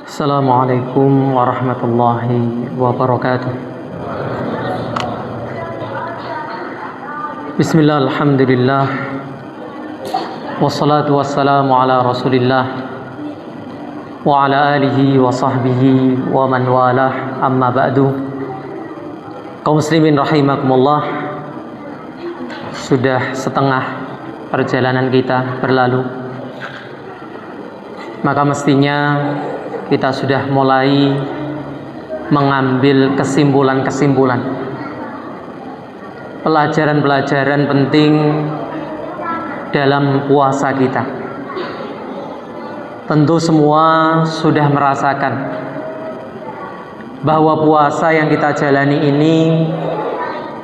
Assalamualaikum warahmatullahi wabarakatuh. Bismillah, alhamdulillah, wassalatu wassalamu ala rasulillah wa ala alihi wa sahbihi wa man walah, amma ba'du. Kaum muslimin rahimakumullah, sudah setengah perjalanan kita berlalu, maka mestinya kita sudah mulai mengambil kesimpulan-kesimpulan, pelajaran-pelajaran penting dalam puasa kita. Tentu semua sudah merasakan bahwa puasa yang kita jalani ini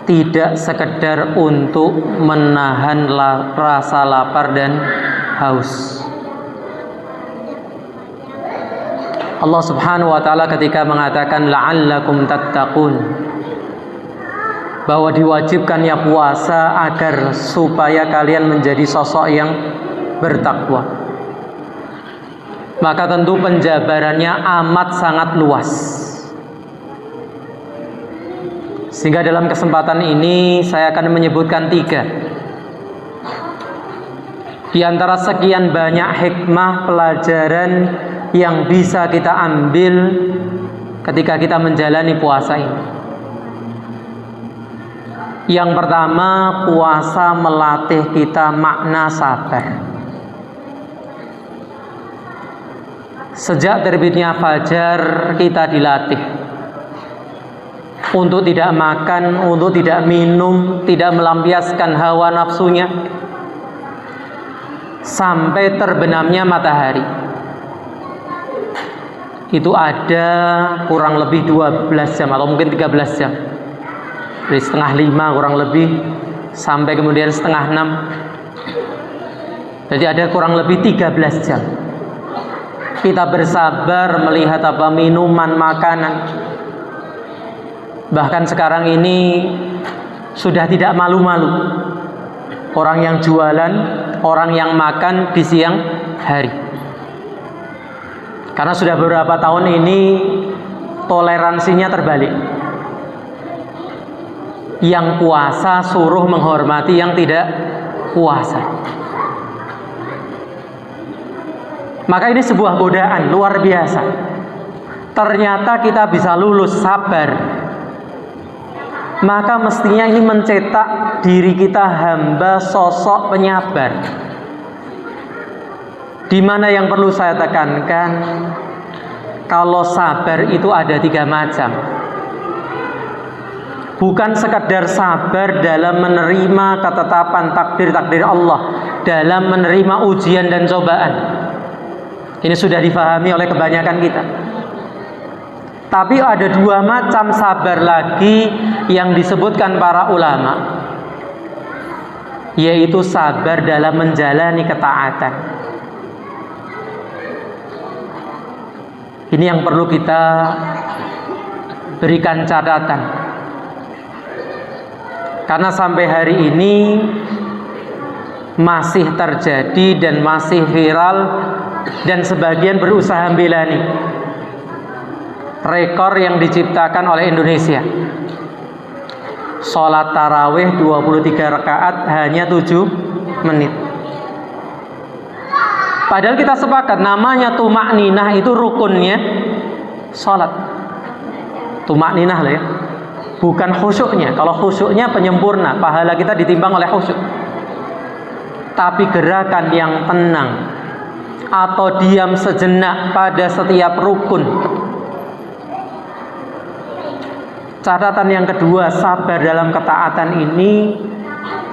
tidak sekedar untuk menahan rasa lapar dan haus. Allah Subhanahu wa taala ketika mengatakan la'allakum tattaqun, bahwa diwajibkannya puasa agar supaya kalian menjadi sosok yang bertakwa, maka tentu penjabarannya amat sangat luas. Sehingga dalam kesempatan ini saya akan menyebutkan 3 di antara sekian banyak hikmah pelajaran yang bisa kita ambil ketika kita menjalani puasa ini. Yang pertama, puasa melatih kita makna sabar. Sejak terbitnya fajar kita dilatih untuk tidak makan, untuk tidak minum, tidak melampiaskan hawa nafsunya sampai terbenamnya matahari. Itu ada kurang lebih 12 jam atau mungkin 13 jam. Dari setengah 5 kurang lebih sampai kemudian setengah 6. Jadi ada kurang lebih 13 jam. Kita bersabar melihat minuman, makanan. Bahkan sekarang ini sudah tidak malu-malu orang yang jualan, orang yang makan di siang hari. Karena sudah beberapa tahun ini toleransinya terbalik. Yang puasa suruh menghormati yang tidak puasa. Maka ini sebuah godaan luar biasa. Ternyata kita bisa lulus sabar. Maka mestinya ini mencetak diri kita hamba sosok penyabar. Di mana yang perlu saya tekankan, kalau sabar itu ada 3 macam. Bukan sekedar sabar dalam menerima ketetapan takdir-takdir Allah, dalam menerima ujian dan cobaan. Ini sudah difahami oleh kebanyakan kita. Tapi ada 2 macam sabar lagi yang disebutkan para ulama, yaitu sabar dalam menjalani ketaatan. Ini yang perlu kita berikan catatan. Karena sampai hari ini masih terjadi dan masih viral, dan sebagian berusaha membela nih rekor yang diciptakan oleh Indonesia. Sholat tarawih 23 rakaat hanya 7 menit. Padahal kita sepakat namanya tumakninah itu rukunnya sholat. Tumakninah lah ya, bukan khusyuknya. Kalau khusyuknya penyempurna, pahala kita ditimbang oleh khusyuk. Tapi gerakan yang tenang atau diam sejenak pada setiap rukun. Catatan yang kedua, sabar dalam ketaatan ini,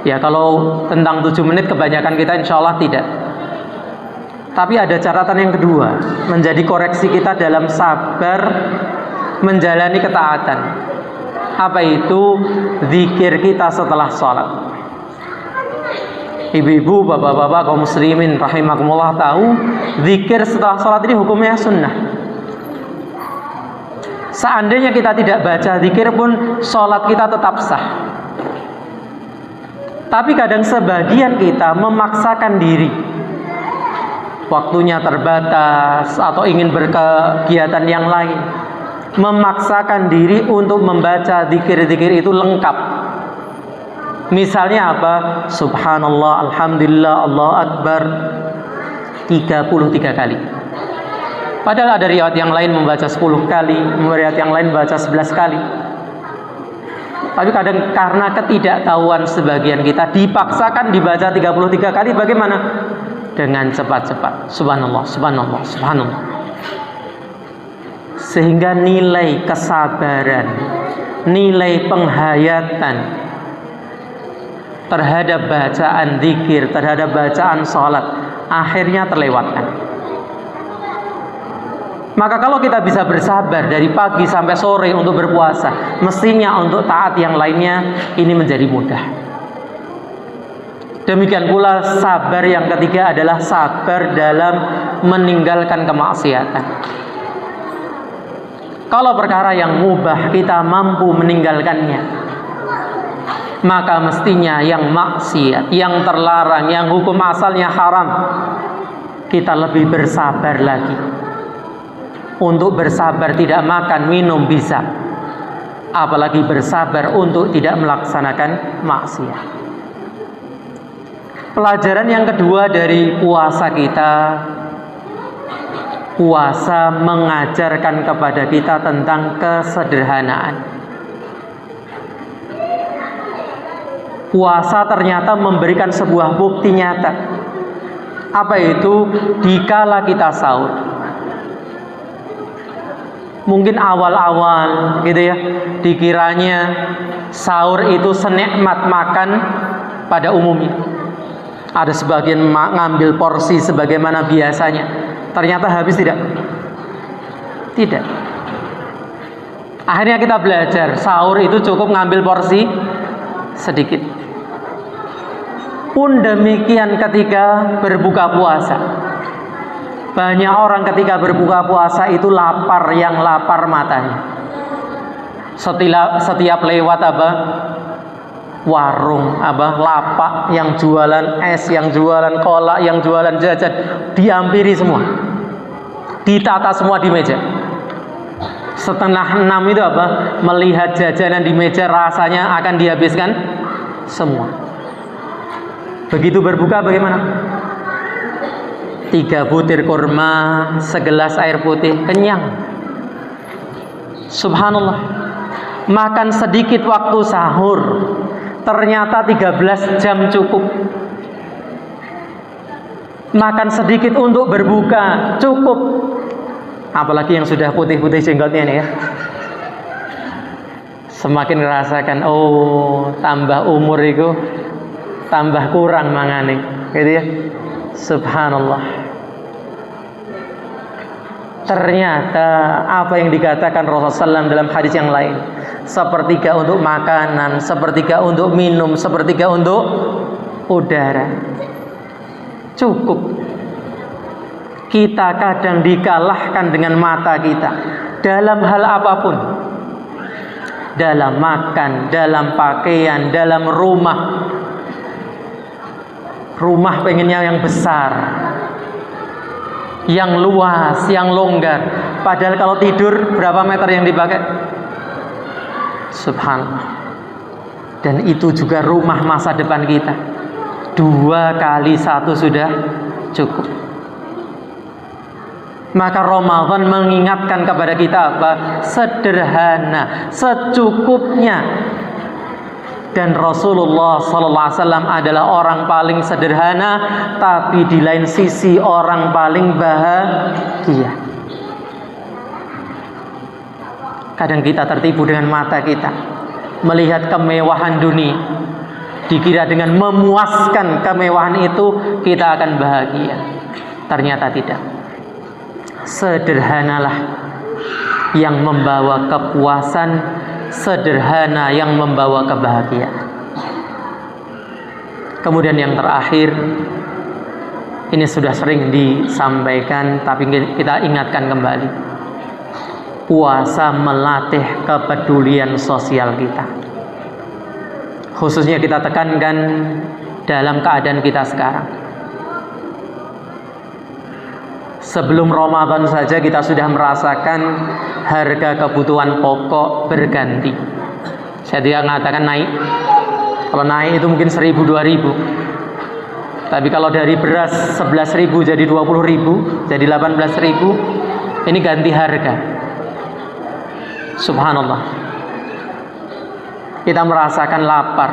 ya kalau tentang 7 menit kebanyakan kita insya Allah tidak. Tapi ada catatan yang kedua, menjadi koreksi kita dalam sabar menjalani ketaatan. Apa itu? Zikir kita setelah sholat. Ibu-ibu, bapak-bapak, kaum muslimin rahimakumullah tahu, zikir setelah sholat ini hukumnya sunnah. Seandainya kita tidak baca zikir pun sholat kita tetap sah. Tapi kadang sebagian kita memaksakan diri waktunya terbatas atau ingin berkegiatan yang lain, memaksakan diri untuk membaca zikir-zikir itu lengkap. Misalnya apa? Subhanallah, alhamdulillah, Allahu akbar 33 kali. Padahal ada riwayat yang lain membaca 10 kali, riwayat yang lain membaca 11 kali. Tapi kadang karena ketidaktahuan sebagian kita dipaksakan dibaca 33 kali, bagaimana? Dengan cepat-cepat. Subhanallah, subhanallah, subhanallah. Sehingga nilai kesabaran, nilai penghayatan terhadap bacaan zikir, terhadap bacaan sholat akhirnya terlewatkan. Maka kalau kita bisa bersabar dari pagi sampai sore untuk berpuasa, mestinya untuk taat yang lainnya ini menjadi mudah. Demikian pula sabar yang ketiga adalah sabar dalam meninggalkan kemaksiatan. Kalau perkara yang mubah kita mampu meninggalkannya, maka mestinya yang maksiat, yang terlarang, yang hukum asalnya haram, kita lebih bersabar lagi. Untuk bersabar tidak makan minum bisa, apalagi bersabar untuk tidak melaksanakan maksiat. Pelajaran yang kedua dari puasa kita, puasa mengajarkan kepada kita tentang kesederhanaan. Puasa ternyata memberikan sebuah bukti nyata. Apa itu? Dikala kita sahur, mungkin awal-awal gitu ya, dikiranya sahur itu senikmat makan pada umumnya. Ada sebagian ngambil porsi sebagaimana biasanya. Ternyata habis tidak? Tidak. Akhirnya kita belajar sahur itu cukup ngambil porsi sedikit. Pun demikian ketika berbuka puasa. Banyak orang ketika berbuka puasa itu lapar, yang lapar matanya. Setiap lewat apa? Warung, lapak yang jualan es, yang jualan kolak, yang jualan jajan, dihampiri semua. Ditata semua di meja. Setengah 6 itu melihat jajanan di meja rasanya akan dihabiskan semua. Begitu berbuka bagaimana? 3 butir kurma, segelas air putih, kenyang. Subhanallah. Makan sedikit waktu sahur, ternyata 13 jam cukup. Makan sedikit untuk berbuka cukup. Apalagi yang sudah putih-putih jenggotnya nih ya. Semakin merasakan, oh tambah umur itu tambah kurang mangane, gitu ya. Subhanallah. Ternyata apa yang dikatakan Rasulullah SAW dalam hadis yang lain, sepertiga untuk makanan, sepertiga untuk minum, sepertiga untuk udara, cukup. Kita kadang dikalahkan dengan mata kita dalam hal apapun, dalam makan, dalam pakaian, dalam rumah. Rumah pengennya yang besar, yang luas, yang longgar. Padahal kalau tidur berapa meter yang dipakai? Subhanallah. Dan itu juga rumah masa depan kita. 2 kali 1 sudah cukup. Maka Ramadan mengingatkan kepada kita apa? Sederhana, secukupnya. Dan Rasulullah SAW adalah orang paling sederhana, tapi di lain sisi orang paling bahagia. Kadang kita tertipu dengan mata kita, melihat kemewahan dunia, dikira dengan memuaskan kemewahan itu kita akan bahagia. Ternyata tidak. Sederhanalah yang membawa kepuasan, sederhana yang membawa kebahagiaan. Kemudian yang terakhir, ini sudah sering disampaikan tapi kita ingatkan kembali. Puasa melatih kepedulian sosial kita. Khususnya kita tekankan dalam keadaan kita sekarang. Sebelum Ramadan saja kita sudah merasakan harga kebutuhan pokok berganti. Saya tidak mengatakan naik. Kalau naik itu mungkin 1.000, 2.000. Tapi kalau dari beras 11.000 jadi 20.000, jadi 18.000, ini ganti harga. Subhanallah. Kita merasakan lapar.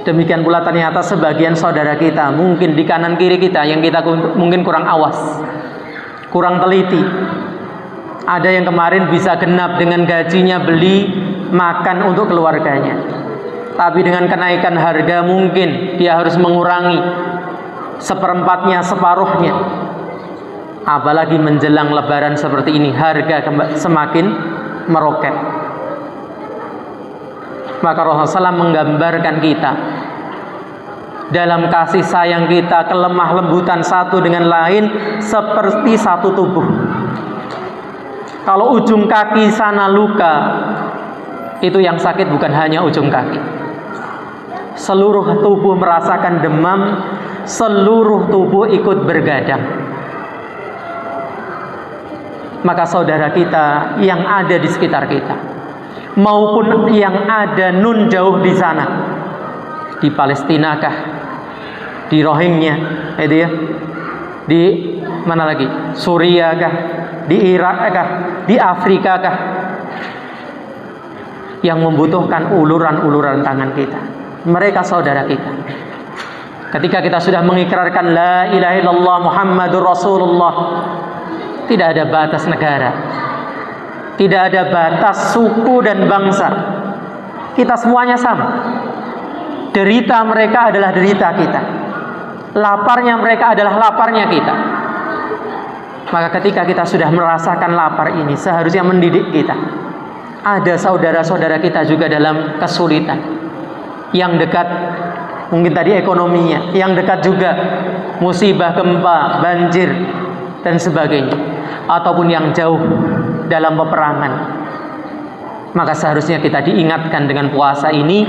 Demikian pula ternyata sebagian saudara kita, mungkin di kanan kiri kita, yang kita mungkin kurang awas, kurang teliti. Ada yang kemarin bisa genap dengan gajinya beli makan untuk keluarganya, tapi dengan kenaikan harga mungkin dia harus mengurangi seperempatnya, separuhnya. Apalagi menjelang lebaran seperti ini, harga semakin meroket. Maka Rasulullah SAW menggambarkan kita dalam kasih sayang kita, kelemah lembutan satu dengan lain seperti satu tubuh. Kalau ujung kaki sana luka, itu yang sakit bukan hanya ujung kaki. Seluruh tubuh merasakan demam, seluruh tubuh ikut bergadang. Maka saudara kita yang ada di sekitar kita, maupun yang ada nun jauh di sana, di Palestina kah, di Rohingya, itu ya, di mana lagi, Suriah kah, di Irak kah, di Afrika kah, yang membutuhkan uluran-uluran tangan kita. Mereka saudara kita. Ketika kita sudah mengikrarkan la ilaha illallah Muhammadur Rasulullah, tidak ada batas negara, tidak ada batas suku dan bangsa. Kita semuanya sama. Derita mereka adalah derita kita, laparnya mereka adalah laparnya kita. Maka ketika kita sudah merasakan lapar ini, seharusnya mendidik kita. Ada saudara-saudara kita juga dalam kesulitan, yang dekat mungkin tadi ekonominya, yang dekat juga musibah gempa, banjir dan sebagainya, ataupun yang jauh dalam peperangan. Maka seharusnya kita diingatkan dengan puasa ini,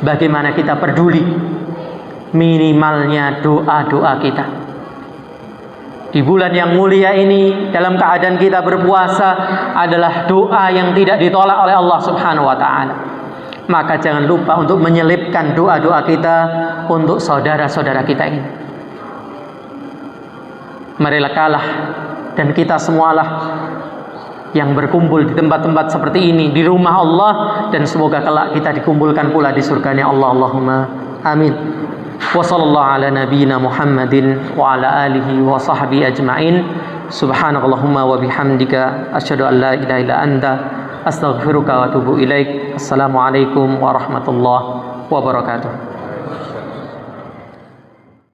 bagaimana kita peduli, minimalnya doa-doa kita. Di bulan yang mulia ini, dalam keadaan kita berpuasa, adalah doa yang tidak ditolak oleh Allah Subhanahu wa ta'ala. Maka jangan lupa untuk menyelipkan doa-doa kita untuk saudara-saudara kita ini. Marilah kalah, dan kita semualah yang berkumpul di tempat-tempat seperti ini, di rumah Allah, dan semoga kelak kita dikumpulkan pula di surganya Allah. Allahumma amin. Wa sallallahu ala nabiyyina Muhammadin wa ala alihi wa sahbihi ajma'in. Subhanakallahumma wa bihamdika asyhadu an la ilaha illa anta astaghfiruka wa atubu ilaik. Assalamualaikum warahmatullahi wabarakatuh.